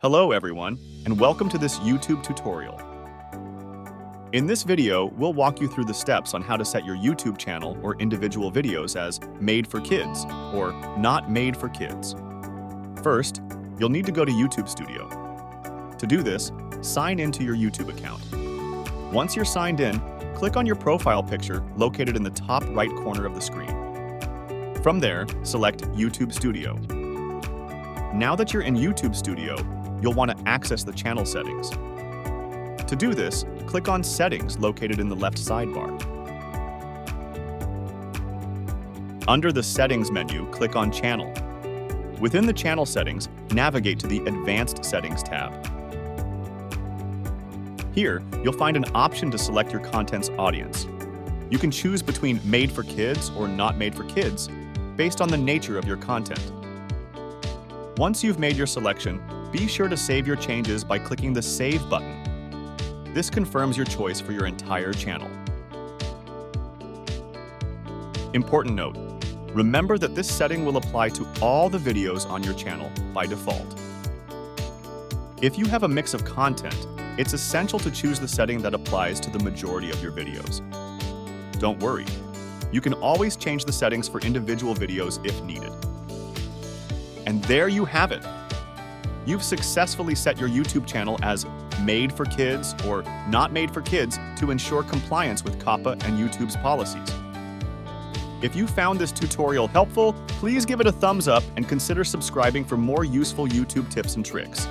Hello everyone, and welcome to this YouTube tutorial. In this video, we'll walk you through the steps on how to set your YouTube channel or individual videos as made for kids or not made for kids. First, you'll need to go to YouTube Studio. To do this, sign into your YouTube account. Once you're signed in, click on your profile picture located in the top right corner of the screen. From there, select YouTube Studio. Now that you're in YouTube Studio, you'll want to access the channel settings. To do this, click on Settings located in the left sidebar. Under the Settings menu, click on Channel. Within the channel settings, navigate to the Advanced Settings tab. Here, you'll find an option to select your content's audience. You can choose between made for kids or not made for kids based on the nature of your content. Once you've made your selection, be sure to save your changes by clicking the Save button. This confirms your choice for your entire channel. Important note: remember that this setting will apply to all the videos on your channel by default. If you have a mix of content, it's essential to choose the setting that applies to the majority of your videos. Don't worry, you can always change the settings for individual videos if needed. And there you have it! You've successfully set your YouTube channel as made for kids or not made for kids to ensure compliance with COPPA and YouTube's policies. If you found this tutorial helpful, please give it a thumbs up and consider subscribing for more useful YouTube tips and tricks.